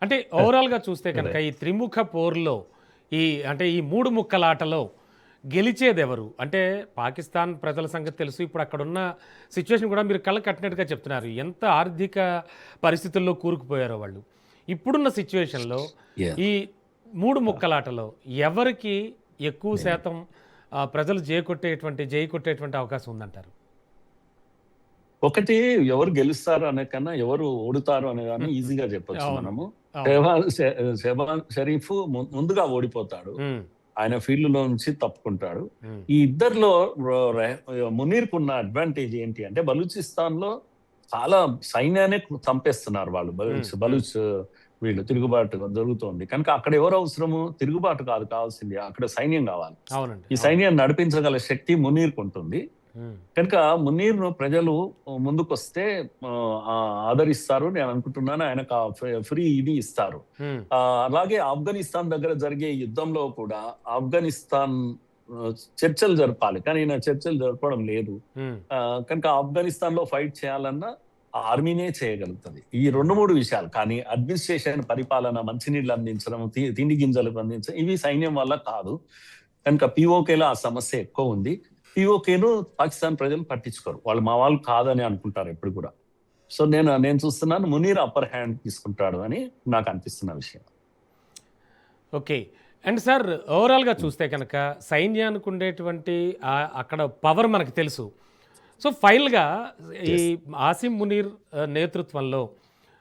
అంటే ఓవరాల్‌గా చూస్తే కనుక ఈ త్రిముఖ పోరులో ఈ అంటే ఈ మూడు ముక్కలాటలో గెలిచేదెవరు? అంటే పాకిస్తాన్ ప్రజల సంగతి తెలుసు. ఇప్పుడు అక్కడున్న సిట్యుయేషన్ కూడా మీరు కళ్ళకు కట్టినట్టుగా చెప్తున్నారు. ఎంత ఆర్థిక పరిస్థితుల్లో కూరుకుపోయారో వాళ్ళు. ఇప్పుడున్న సిట్యుయేషన్‌లో యాహ్! ఈ మూడు ముక్కలాటలో ఎవరికి ఎక్కువ శాతం ప్రజలు జై కొట్టేటువంటి అవకాశం ఉందంటారు? ఒకటి ఎవరు గెలుస్తారు అనే కన్నా ఎవరు ఓడుతారు అనేదాన్ని ఈజీగా చెప్పొచ్చు అవును. మనము. అవును. షెహబాజ్ షరీఫ్ ముందుగా ఓడిపోతాడు. హ్మ్. ఆయన ఫీల్డ్‌లో నుంచి తప్పుకుంటాడు. హ్మ్. ఈ ఇద్దరిలో ర రె మునీర్‌కున్న అడ్వాంటేజ్ ఏంటి అంటే బలూచిస్తాన్‌లో చాలా సైన్యాన్ని చంపేస్తున్నారు వాళ్ళు. హ్మ్. హ్మ్. బలూచ్ వీళ్ళు తిరుగుబాటు జరుగుతోంది. కనుక అక్కడ ఎవరు అవసరము? తిరుగుబాటు కాదు కావాల్సింది. అక్కడ సైన్యం కావాలి. అవునండి. ఈ అవును. సైన్యాన్ని నడిపించగల శక్తి మునీర్‌కుంటుంది. హ్మ్. కనుక మునీర్‌ను ప్రజలు ముందుకొస్తే ఆదరిస్తారు నేను అనుకుంటున్నాను. ఆయనకు ఆ ఫ్రీ ఇది ఇస్తారు. హ్మ్. అలాగే ఆఫ్ఘనిస్తాన్ దగ్గర జరిగే యుద్ధంలో కూడా ఆఫ్ఘనిస్తాన్ చర్చలు జరపాలి. కానీ ఈయన చర్చలు జరపడం లేదు. హ్మ్. కనుక ఆఫ్ఘనిస్తాన్‌లో ఫైట్ చేయాలన్నా ఆర్మీనే చేయగలుగుతది. ఈ హ్మ్. 2, 3 విషయాలు. కానీ అడ్మినిస్ట్రేషన్, పరిపాలన, మంచినీళ్ళు అందించడం, తిండి గింజలు అందించడం ఇవి సైన్యం వల్ల కాదు. కనుక పీఓకేలో ఆ సమస్య ఎక్కువుంది. పీఓకేను పాకిస్తాన్ ప్రజలు పట్టించుకోరు. వాళ్ళు మా వాళ్ళు కాదని అనుకుంటారు ఎప్పుడు కూడా. సో నేను చూస్తున్నాను మునీర్ అప్పర్ హ్యాండ్ తీసుకుంటాడు అని నాకు అనిపిస్తున్న విషయం. ఓకే. అండ్ సార్ ఓవరాల్‌గా హ్మ్. చూస్తే కనుక సైన్యానికి ఉండేటువంటి అక్కడ పవర్ మనకు తెలుసు. సో, ఫైనల్‌గా ఈ యెస్. ఆసిం మునీర్ నేతృత్వంలో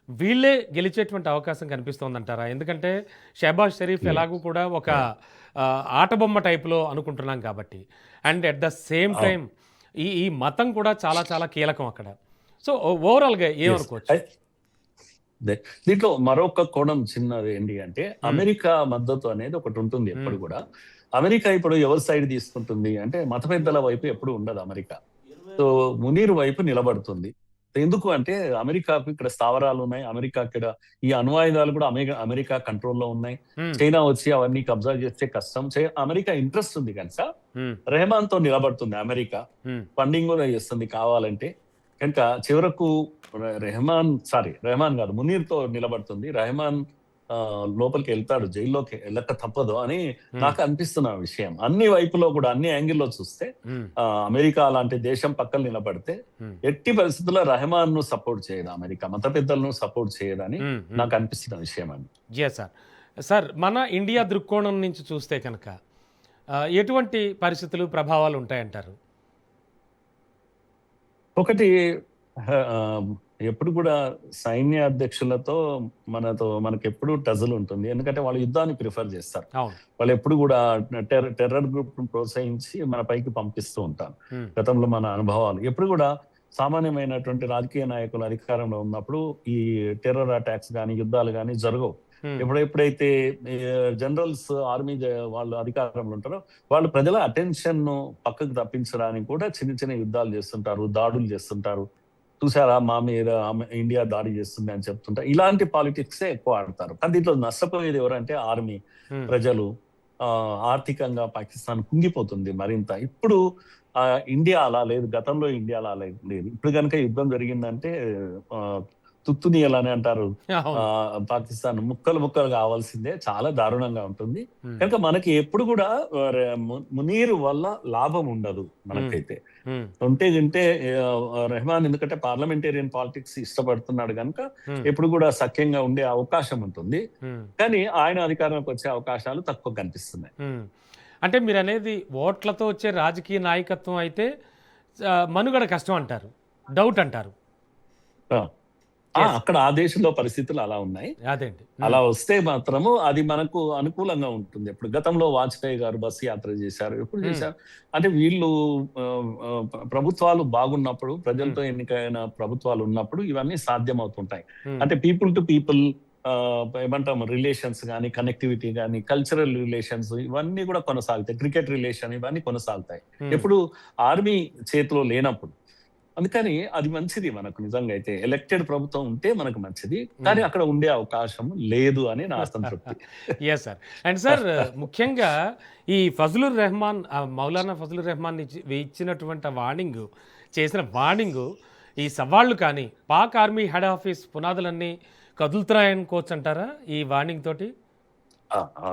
వీళ్ళే గెలిచేటువంటి అవకాశం కనిపిస్తోందంటారా? ఎందుకంటే షహబాజ్ షరీఫ్ యాహ్! ఎలాగూ కూడా ఒక యాహ్! ఆటబొమ్మ టైప్‌లో అనుకుంటున్నాం కాబట్టి. అండ్ ఎట్ ద సేమ్ అవును. టైమ్ ఈ ఈ మతం కూడా చాలా చాలా కీలకం అక్కడ. సో, ఓవరాల్‌గా యెస్. ఏమనుకోవచ్చు? అదే. దీంట్లో మరొక కోణం చిన్నది ఏంటి అంటే, హ్మ్. అమెరికా మద్దతు అనేది ఒకటుంటుంది హ్మ్. ఎప్పుడు గూడా. అమెరికా ఇప్పుడు ఎవరి సైడ్ తీసుకుంటుంది అంటే, మత పెద్దల వైపు ఎప్పుడు ఉండదు అమెరికా. సో, మునీర్ వైపు నిలబడుతుంది. ఎందుకు అంటే, అమెరికాకు ఇక్కడ స్థావరాలున్నాయి. అమెరికా ఇక్కడ ఈ అణ్వాయుధాలు కూడా అమెరికా కంట్రోల్‌లో ఉన్నాయి. హ్మ్. చైనా వచ్చి అవన్నీ కబ్జా చేస్తే కష్టం. అమెరికా ఇంట్రెస్ట్ ఉంది గనుక, హ్మ్. రెహమాన్‌తో నిలబడుతుంది అమెరికా. హ్మ్. ఫండింగ్ గూడా చేస్తుంది కావాలంటే. కనుక చివరకు రెహమాన్ గాదు. మునీర్‌తో నిలబడుతుంది. రెహమాన్ లోపలికెళ్తాడు. జైల్లోకి ఎళ్ళక తప్పదు అని హ్మ్. నాకు అనిపిస్తున్న విషయం. అన్ని వైపులో గూడా, అన్ని యాంగిల్‌లో చూస్తే హ్మ్. అమెరికా లాంటి దేశం పక్కన నిలబడితే హ్మ్. ఎట్టి పరిస్థితుల్లో రెహమాన్‌ను సపోర్ట్ చేయదు అమెరికా. మత పెద్దలను సపోర్ట్ చేయదని హ్మ్. హ్మ్. నాకు అనిపిస్తున్న విషయం అండి. Yes sir. సార్ మన ఇండియా దృక్కోణం నుంచి చూస్తే కనుక ఎటువంటి పరిస్థితులు, ప్రభావాలు ఉంటాయంటారు? ఒకటి ఆహ్, ఎప్పుడు కూడా సైన్య అధ్యక్షులతో మనకెప్పుడు టజల్ ఉంటుంది. ఎందుకంటే వాళ్ళు యుద్ధాన్ని ప్రిఫర్ చేస్తారు. అవును. వాళ్ళెప్పుడు గూడా టెర్రర్ గ్రూప్‌ని ప్రోత్సహించి మన పైకి పంపిస్తూ ఉంటారు. హ్మ్. గతంలో మన అనుభవాలు. ఎప్పుడు గూడా సామాన్యమైనటువంటి రాజకీయ నాయకులు అధికారంలో ఉన్నప్పుడు ఈ టెర్రర్ అటాక్స్ గాని, యుద్ధాలు గాని జరగవు. హ్మ్. ఎప్పుడైతే జనరల్స్ ఆర్మీ వాళ్ళు అధికారంలో ఉంటారో, వాళ్ళు ప్రజల అటెన్షన్‌ను పక్కకు తప్పించడానికి కూడా చిన్న చిన్న యుద్ధాలు చేస్తుంటారు. దాడులు చేస్తుంటారు. చూసారా మా మీద ఇండియా దాడి చేస్తుంది అని చెప్తుంటా. ఇలాంటి పాలిటిక్సే ఎక్కువ ఆడతారు. కానీ దీంట్లో నష్టపోయేది ఎవరంటే ఆర్మీ, హ్మ్. ప్రజలు. ఆర్థికంగా పాకిస్తాన్ కుంగిపోతుంది మరింత. ఇప్పుడు ఇండియా అలా లేదు. గతంలో ఇండియా అలా లేదు. ఇప్పుడు గనుక యుద్ధం జరిగిందంటే ఆహ్, తుత్తునియలని అంటారు. అవును. పాకిస్తాన్ ముక్కలు ముక్కలు కావాల్సిందే. చాలా దారుణంగా ఉంటుంది. హ్మ్. కనుక మనకి ఎప్పుడు కూడా ఆహ్, రె ము మునీర్ వల్ల లాభం ఉండదు హ్మ్. మనకైతే. హ్మ్. ఉంటే గింటే రెహమాన్ ఎందుకంటే పార్లమెంటేరియన్ పాలిటిక్స్ ఇష్టపడుతున్నాడు గనుక హ్మ్. ఎప్పుడు కూడా సఖ్యంగా ఉండే అవకాశం ఉంటుంది. హ్మ్. కానీ ఆయన అధికారంలోకి వచ్చే అవకాశాలు తక్కువ కనిపిస్తున్నాయి. హ్మ్. అంటే మీరనేది ఓట్లతో వచ్చే రాజకీయ నాయకత్వం అయితే మనుగడ కష్టం అంటారు. డౌట్ అంటారు. ఆ! యెస్. అక్కడ ఆ దేశంలో పరిస్థితులు అలా ఉన్నాయి. అదేండి. అలా హ్మ్. వస్తే మాత్రము అది మనకు అనుకూలంగా ఉంటుంది. ఇప్పుడు గతంలో వాజ్పేయి గారు బస్ యాత్ర చేశారు. ఎప్పుడు హ్మ్. చేశారు? అంటే వీళ్ళు ఆహ్, ఆహ్, ప్రభుత్వాలు బాగున్నప్పుడు, హ్మ్. ప్రజలతో ఎన్నికైన ప్రభుత్వాలు ఉన్నప్పుడు ఇవన్నీ సాధ్యమవుతుంటాయి. హ్మ్. అంటే పీపుల్ టు పీపుల్ ఏమంటాం రిలేషన్స్ గాని, కనెక్టివిటీ గాని, కల్చరల్ రిలేషన్స్ ఇవన్నీ కూడా కొనసాగుతాయి. క్రికెట్ రిలేషన్ ఇవన్నీ కొనసాగుతాయి. హ్మ్. ఎప్పుడు ఆర్మీ చేతిలో లేనప్పుడు. అందుకని అది మంచిది మనకు నిజంగా అయితే. ఎలక్టెడ్ ప్రభుత్వం ఉంటే మనకు మంచిది. కానీ హ్మ్. అక్కడ ఉండే అవకాశం లేదు అని నా అసంతృప్తి. Yes sir. అండ్ సార్ ముఖ్యంగా ఈ ఫజలుర్ రెహమాన్ మౌలానా ఫజలుర్ రెహమాన్ ఇచ్చినటువంటి చేసిన వార్నింగు ఈ సవాళ్లు కానీ, పాక్ ఆర్మీ హెడ్ ఆఫీస్ పునాదులన్నీ కదులుతున్నాయనుకోవచ్చు అంటారా ఈ వార్నింగ్ తోటి? ఆ, ఆ.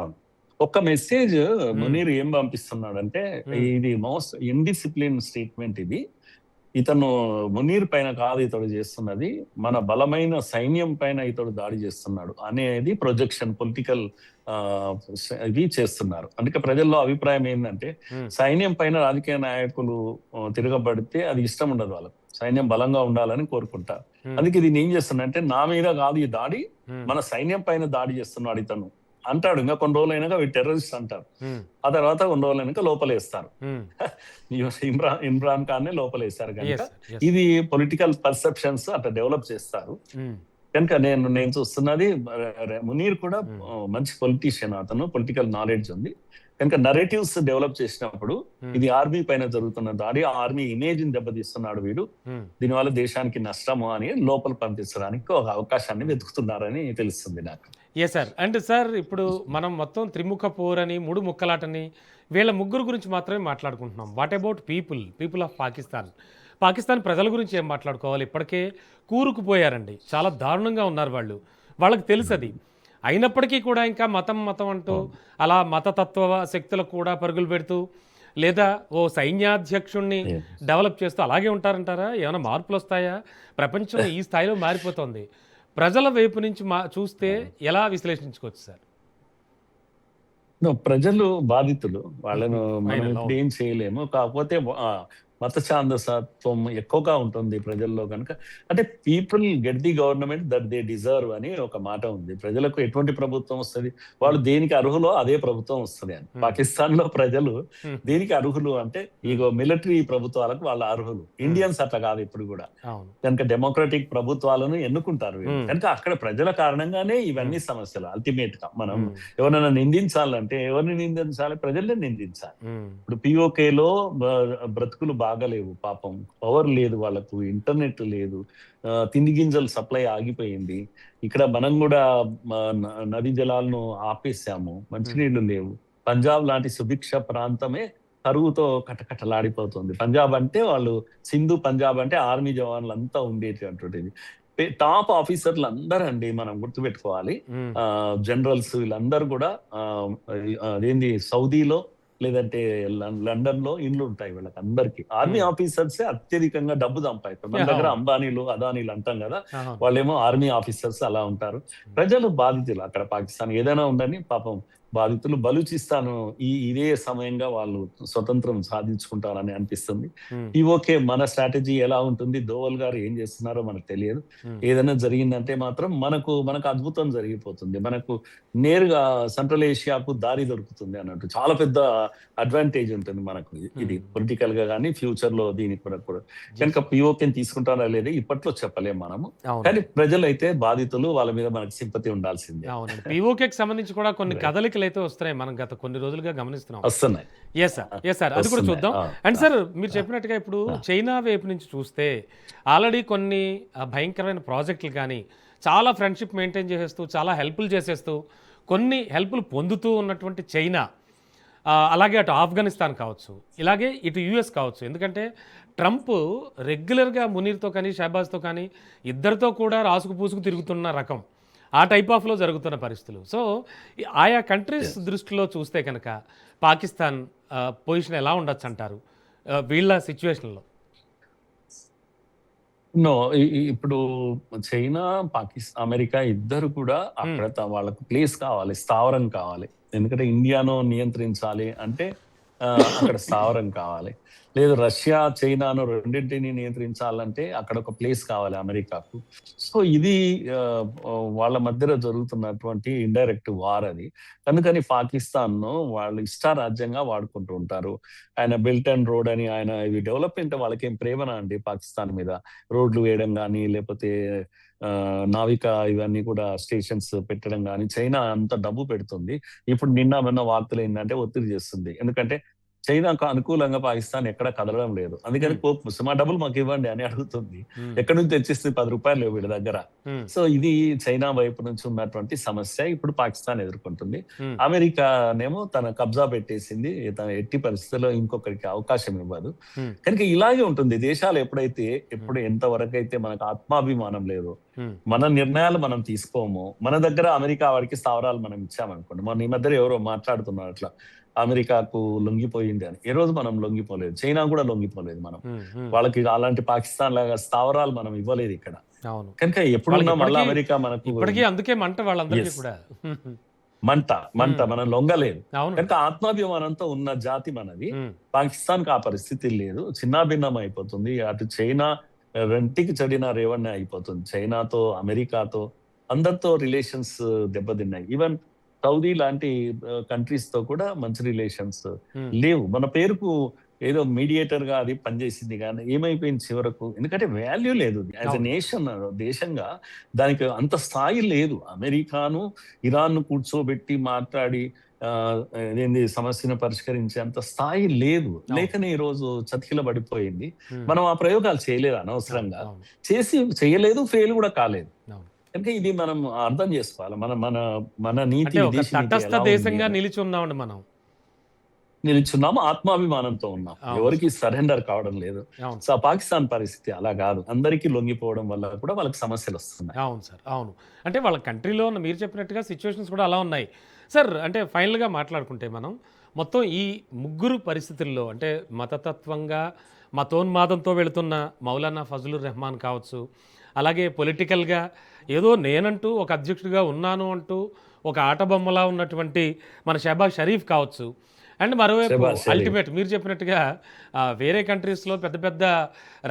ఒక్క మెసేజ్ మునీర్ ఏం పంపిస్తున్నాడంటే, ఉమ్, ఇది మోస్ట్ ఇండిసిప్లిన్ స్టేట్మెంట్ ఇది. ఇతను మునీర్ పైన కాదు ఇతడు చేస్తున్నది, మన బలమైన సైన్యం పైన ఇతడు దాడి చేస్తున్నాడు అనేది ప్రొజెక్షన్, పొలిటికల్ ఇది చేస్తున్నారు. అందుకే ప్రజల్లో అభిప్రాయం ఏంటంటే, ఉమ్, సైన్యం పైన రాజకీయ నాయకులు తిరగబడితే అది ఇష్టం ఉండదు వాళ్ళకు. సైన్యం బలంగా ఉండాలని కోరుకుంటారు. ఉమ్, అందుకే దీన్ని ఏం చేస్తున్నంటే, నా మీద కాదు ఈ దాడి, ఉమ్, మన సైన్యం పైన దాడి చేస్తున్నాడు ఇతను అంటాడు. ఇంకా కొన్ని రోజులు అయినాక అవి టెర్రరిస్ట్ అంటారు. ఉమ్, ఆ తర్వాత కొన్ని రోజులు అయినాక లోపలేస్తారు. ఉమ్. ఇమ్రాన్ ఖాన్ నే లోపలేస్తారు కనుక Yes, yes. ఇది పొలిటికల్ పర్సెప్షన్స్ అట్లా డెవలప్ చేస్తారు ఉమ్, కనుక నేను చూస్తున్నది, మునీర్ కూడా ఉమ్, మంచి పొలిటీషియన్, అతను పొలిటికల్ నాలెడ్జ్ ఉంది కనుక నరేటివ్స్ డెవలప్ చేసినప్పుడు ఉమ్, ఇది ఆర్మీ పైన జరుగుతున్న దాడి, ఆర్మీ ఇమేజ్ ని దెబ్బతీస్తున్నాడు వీడు, ఉమ్. దీనివల్ల దేశానికి నష్టము అని లోపల పంపించడానికి ఒక అవకాశాన్ని వెతుకుతున్నారని తెలుస్తుంది నాకు. Yes sir. అంటే సార్ ఇప్పుడు మనం మొత్తం త్రిముఖ పోరని, మూడు ముక్కలాటని, వీళ్ళ ముగ్గురు గురించి మాత్రమే మాట్లాడుకుంటున్నాం. What about people of Pakistan? Pakistan ప్రజల గురించి ఏం మాట్లాడుకోవాలి? ఇప్పటికే కూరుకుపోయారండి, చాలా దారుణంగా ఉన్నారు వాళ్ళు, వాళ్ళకి తెలుసు అది. అయినప్పటికీ కూడా ఇంకా మతం అంటూ అలా మతతత్వ శక్తులకు కూడా పరుగులు పెడుతూ, లేదా ఓ సైన్యాధ్యక్షుణ్ణి డెవలప్ చేస్తూ అలాగే ఉంటారంటారా? ఏమైనా మార్పులు వస్తాయా? ప్రపంచం ఈ స్థాయిలో మారిపోతుంది. ప్రజల వైపు నుంచి చూస్తే ఎలా విశ్లేషించుకోవచ్చు సార్? ప్రజలు బాధితులు, వాళ్ళను మనం Final, ఇప్పుడు ఏం చేయలేము. కాకపోతే మత ఛాందసత్వం ఎక్కువగా ఉంటుంది ప్రజల్లో కనుక. అంటే people get the government that they deserve అని ఒక మాట ఉంది. ప్రజలకు ఎటువంటి ప్రభుత్వం వస్తుంది, వాళ్ళు దేనికి అర్హులో అదే ప్రభుత్వం వస్తుంది అని. పాకిస్తాన్ లో ప్రజలు దేనికి అర్హులు అంటే ఇగో మిలిటరీ ప్రభుత్వాలకు వాళ్ళ అర్హులు. ఇండియన్స్ అట్లా కాదు ఇప్పుడు కూడా, అవును. కనుక డెమోక్రటిక్ ప్రభుత్వాలను ఎన్నుకుంటారు వీళ్ళు. కనుక అక్కడ ప్రజల కారణంగానే ఇవన్నీ సమస్యలు. అల్టిమేట్ గా మనం ఎవరైనా నిందించాలంటే ఎవరిని నిందించాలి? ప్రజల్ని నిందించాలి. ఇప్పుడు పిఓకేలో బ్రతుకులు బాగలేవు పాపం, పవర్ లేదు వాళ్ళకు, ఇంటర్నెట్ లేదు, తిండి గింజలు సప్లై ఆగిపోయింది. ఇక్కడ మనం కూడా నదీ జలాలను ఆపేసాము, మంచినీళ్లు లేవు. పంజాబ్ లాంటి సుభిక్ష ప్రాంతమే కరువుతో కటకటలాడిపోతుంది. పంజాబ్ అంటే వాళ్ళు సింధు పంజాబ్ అంటే ఆర్మీ జవాన్లు అంతా ఉండేటటువంటిది. టాప్ ఆఫీసర్లు అందరూ అండి మనం గుర్తుపెట్టుకోవాలి, జనరల్స్ వీళ్ళందరూ కూడా అదేంది సౌదీలో లేదంటే లండన్ లో ఇండ్లు ఉంటాయి వీళ్ళకి అందరికి. ఆర్మీ ఆఫీసర్సే అత్యధికంగా డబ్బు సంపాదిస్తారు. మన దగ్గర అంబానీలు అదానీలు అంటాం కదా, వాళ్ళేమో ఆర్మీ ఆఫీసర్స్ అలా ఉంటారు. ప్రజలు బాధితులు అక్కడ పాకిస్తాన్ ఏదైనా ఉండని పాపం బాధితులు. బలూచిస్తాన్ ఇదే సమయంగా వాళ్ళు స్వతంత్రం సాధించుకుంటారని అనిపిస్తుంది. ఓకే, మన స్ట్రాటజీ ఎలా ఉంటుంది, దోవల్ గారు ఏం చేస్తున్నారో మనకు తెలియదు. ఏదైనా జరిగిందంటే మాత్రం మనకు అద్భుతం జరిగిపోతుంది. మనకు నేరుగా సెంట్రల్ ఏషియాకు దారి దొరుకుతుంది అన్నట్టు. చాలా పెద్ద అడ్వాంటేజ్ ఉంటుంది మనకు ఇది పొలిటికల్ గా కానీ ఫ్యూచర్ లో దీనికి కూడా. కనుక పిఓకేని తీసుకుంటారా లేదా ఇప్పట్లో చెప్పలేము మనము, కానీ ప్రజలైతే బాధితులు, వాళ్ళ మీద మనకు సింపతి ఉండాల్సిందే. పిఓకేకి సంబంధించి కూడా కొన్ని కదలికలు అయితే వస్తున్నాయి, మనం గత కొన్ని రోజులుగా గమనిస్తున్నాం. వస్తున్నాయి. ఎస్ సార్, అది కూడా చూద్దాం. అండ్ సార్ మీరు చెప్పినట్టుగా ఇప్పుడు చైనా వైపు నుంచి చూస్తే ఆల్రెడీ కొన్ని భయంకరమైన ప్రాజెక్టులు కానీ, చాలా ఫ్రెండ్షిప్ మెయింటైన్ చేసేస్తూ, చాలా హెల్ప్లు చేసేస్తూ, కొన్ని హెల్ప్లు పొందుతూ ఉన్నటువంటి చైనా, అలాగే అటు ఆఫ్ఘనిస్తాన్ కావచ్చు, ఇలాగే ఇటు యుఎస్ కావచ్చు. ఎందుకంటే ట్రంప్ రెగ్యులర్గా మునీర్తో కానీ షహబాజ్తో కానీ ఇద్దరితో కూడా రాసుకు పూసుకు తిరుగుతున్న రకం, ఆ టైప్ ఆఫ్లో జరుగుతున్న పరిస్థితులు. సో ఆయా కంట్రీస్ దృష్టిలో చూస్తే కనుక పాకిస్తాన్ పొజిషన్ ఎలా ఉండొచ్చు అంటారు వీళ్ళ సిచ్యువేషన్లో? నో, ఇప్పుడు చైనా, పాకిస్తాన్, అమెరికా ఇద్దరు కూడా అక్కడ వాళ్ళకు ప్లేస్ కావాలి, స్థావరం కావాలి. ఎందుకంటే ఇండియాను నియంత్రించాలి అంటే అక్కడ స్థావరం కావాలి. లేదు రష్యా చైనాను రెండింటిని నియంత్రించాలంటే అక్కడ ఒక ప్లేస్ కావాలి అమెరికాకు. సో ఇది వాళ్ళ మధ్యలో జరుగుతున్నటువంటి ఇండైరెక్ట్ వార్ అది. అందుకని పాకిస్తాన్ ను వాళ్ళు ఇష్టారాజ్యంగా వాడుకుంటూ ఉంటారు. ఆయన బెల్ట్ అండ్ రోడ్ అని ఆయన ఇవి డెవలప్మెంట్ వాళ్ళకేం ప్రేమనా అండి పాకిస్తాన్ మీద? రోడ్లు వేయడం కానీ లేకపోతే నావిక ఇవన్నీ కూడా స్టేషన్స్ పెట్టడం కానీ చైనా అంత డబ్బు పెడుతుంది. ఇప్పుడు నిన్న వార్తలు ఏంటంటే ఒత్తిడి చేస్తుంది. ఎందుకంటే చైనాకు అనుకూలంగా పాకిస్తాన్ ఎక్కడ కదలడం లేదు. అందుకని మా డబ్బులు మాకు ఇవ్వండి అని అడుగుతుంది. ఎక్కడి నుంచి తెచ్చిస్తే 10 రూపాయలు లేవు వీళ్ళ దగ్గర. సో ఇది చైనా వైపు నుంచి ఉన్నటువంటి సమస్య ఇప్పుడు పాకిస్తాన్ ఎదుర్కొంటుంది. అమెరికానేమో తన కబ్జా పెట్టేసింది, తన ఎట్టి పరిస్థితుల్లో ఇంకొకరికి అవకాశం ఇవ్వదు. కనుక ఇలాగే ఉంటుంది. దేశాలు ఎప్పుడు ఎంతవరకు అయితే మనకు ఆత్మాభిమానం లేదు, మన నిర్ణయాలు మనం తీసుకోము, మన దగ్గర అమెరికా వాడికి స్థావరాలు మనం ఇచ్చామనుకోండి. మన ఈ మధ్య ఎవరో మాట్లాడుతున్నారు అట్లా, అమెరికాకు లొంగిపోయింది అని. ఏ రోజు మనం లొంగిపోలేదు, చైనా కూడా లొంగిపోలేదు. మనం వాళ్ళకి అలాంటి పాకిస్తాన్ లాగా స్థావరాలు మనం ఇవ్వలేదు ఇక్కడ. కనుక ఎప్పుడున్నా మళ్ళీ అమెరికా మనకు అందుకే మంట వాళ్ళందరికీ కూడా మంట మనం లొంగలేదు. కనుక ఆత్మాభిమానంతో ఉన్న జాతి మనది. పాకిస్తాన్ కి ఆ పరిస్థితి లేదు, చిన్నాభిన్నం అయిపోతుంది. అటు చైనా రెంటికి చెడిన రేవన్నే అయిపోతుంది. చైనాతో, అమెరికాతో అందరితో రిలేషన్స్ దెబ్బతిన్నాయి. ఈవెన్ సౌదీ లాంటి కంట్రీస్ తో కూడా మంచి రిలేషన్స్ లేవు. మన పేరుకు ఏదో మీడియేటర్ గా అది పనిచేసింది కానీ ఏమైపోయింది చివరకు? ఎందుకంటే వాల్యూ లేదు. యాజ్ ఎ నేషన్, దేశంగా దానికి అంత స్థాయి లేదు. అమెరికాను ఇరాన్ ను కూర్చోబెట్టి మాట్లాడి ఏంది సమస్యను పరిష్కరించే అంత స్థాయి లేదు. లేకనే ఈ రోజు చతికిల పడిపోయింది. మనం ఆ ప్రయోగాలు చేయలేదు, అనవసరంగా చేయలేదు, ఫెయిల్ కూడా కాలేదు. కనుక ఇది మనం అర్థం చేసుకోవాలి. మన మన మన నీతి తటస్థ దేశంగా నిలిచున్నామండి, మనం నిలుచున్నాము, ఆత్మాభిమానంతో ఉన్నాం, ఎవరికి సరెండర్ కావడం లేదు. సో పాకిస్తాన్ పరిస్థితి అలా కాదు. అందరికీ లొంగిపోవడం వల్ల కూడా వాళ్ళకి సమస్యలు వస్తున్నాయి. అవును సార్, అవును. అంటే వాళ్ళ కంట్రీలో మీరు చెప్పినట్టుగా సిచ్యువేషన్స్ కూడా అలా ఉన్నాయి సార్. అంటే ఫైనల్గా మాట్లాడుకుంటే మనం మొత్తం ఈ ముగ్గురు పరిస్థితుల్లో, అంటే మతతత్వంగా మతోన్మాదంతో వెళుతున్న మౌలానా ఫజలుర్ రెహమాన్ కావచ్చు, అలాగే పొలిటికల్గా ఏదో నేనంటూ ఒక అధ్యక్షుడిగా ఉన్నాను అంటూ ఒక ఆటబొమ్మలా ఉన్నటువంటి మన షహబాజ్ షరీఫ్ కావచ్చు, అండ్ మరోవైపు అల్టిమేట్ మీరు చెప్పినట్టుగా వేరే కంట్రీస్లో పెద్ద పెద్ద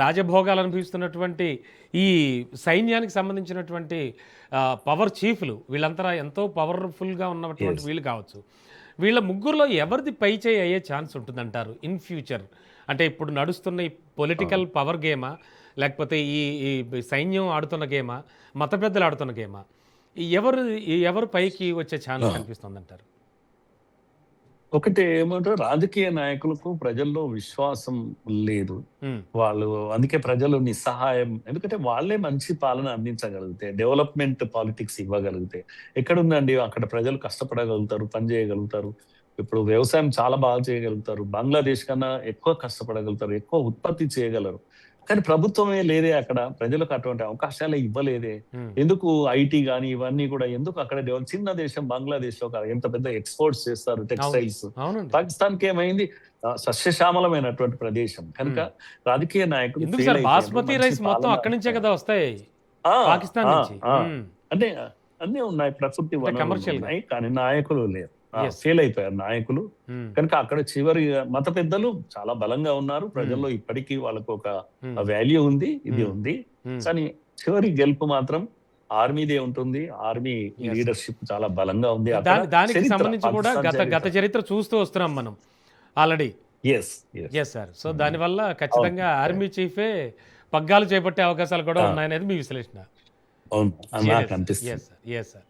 రాజభోగాలు అనుభవిస్తున్నటువంటి ఈ సైన్యానికి సంబంధించినటువంటి పవర్ చీఫ్లు, వీళ్ళంతా ఎంతో పవర్ఫుల్గా ఉన్నటువంటి వీళ్ళు కావచ్చు. వీళ్ళ ముగ్గురులో ఎవరిది పై చేయి అయ్యే ఛాన్స్ ఉంటుందంటారు ఇన్ ఫ్యూచర్? అంటే ఇప్పుడు నడుస్తున్న ఈ పొలిటికల్ పవర్ గేమా, లేకపోతే ఈ సైన్యం ఆడుతున్న గేమా, మత పెద్దలు ఆడుతున్న గేమా, ఎవరు పైకి వచ్చే ఛాన్స్ కనిపిస్తుంది అంటారు? ఒకటి ఏమంటారు, రాజకీయ నాయకులకు ప్రజల్లో విశ్వాసం లేదు. వాళ్ళు అందుకే ప్రజలు నిస్సహాయం. ఎందుకంటే వాళ్ళే మంచి పాలన అందించగలిగితే, డెవలప్మెంట్ పాలిటిక్స్ ఇవ్వగలిగితే ఎక్కడుందండి, అక్కడ ప్రజలు కష్టపడగలుగుతారు, పని చేయగలుగుతారు. ఇప్పుడు వ్యవసాయం చాలా బాగా చేయగలుగుతారు, బంగ్లాదేశ్ కన్నా ఎక్కువ కష్టపడగలుగుతారు, ఎక్కువ ఉత్పత్తి చేయగలరు. కానీ ప్రభుత్వమే లేదే అక్కడ, ప్రజలకు అటువంటి అవకాశాలే ఇవ్వలేదే. ఎందుకు ఐటీ గానీ ఇవన్నీ కూడా ఎందుకు అక్కడ చిన్న దేశం బంగ్లాదేశ్ లో ఎంత పెద్ద ఎక్స్పోర్ట్స్ చేస్తారు టెక్స్టైల్స్. పాకిస్తాన్ కి ఏమైంది, సస్యశ్యామలమైనటువంటి ప్రదేశం. కనుక రాజకీయ నాయకులు బాస్మతి రైస్ మొత్తం అక్కడి నుంచే కదా వస్తాయి, పాకిస్తాన్ నుంచి. అంటే అన్నీ ఉన్నాయి, ప్రకృతి వనరులు ఉన్నాయి, కానీ నాయకులు లేరు, ఫెయిల్ అయిపోయారు నాయకులు. కనుక అక్కడ చివరి మత పెద్దలు చాలా బలంగా ఉన్నారు, ప్రజల్లో ఇప్పటికీ వాళ్ళకు ఒక వాల్యూ ఉంది, ఇది ఉంది. కానీ చివరి గెలుపు మాత్రం ఆర్మీదే ఉంటుంది. ఆర్మీ లీడర్షిప్ చాలా బలంగా ఉంది. దానికి సంబంధించి కూడా గత చరిత్ర చూస్తూ వస్తున్నాం మనం ఆల్రెడీ. Yes sir. సో దానివల్ల ఖచ్చితంగా ఆర్మీ చీఫే పగ్గాలు చేపట్టే అవకాశాలు కూడా ఉన్నాయనేది మీ విశ్లేషణ. అవును, నాకు అనిపిస్తుంది. Yes sir.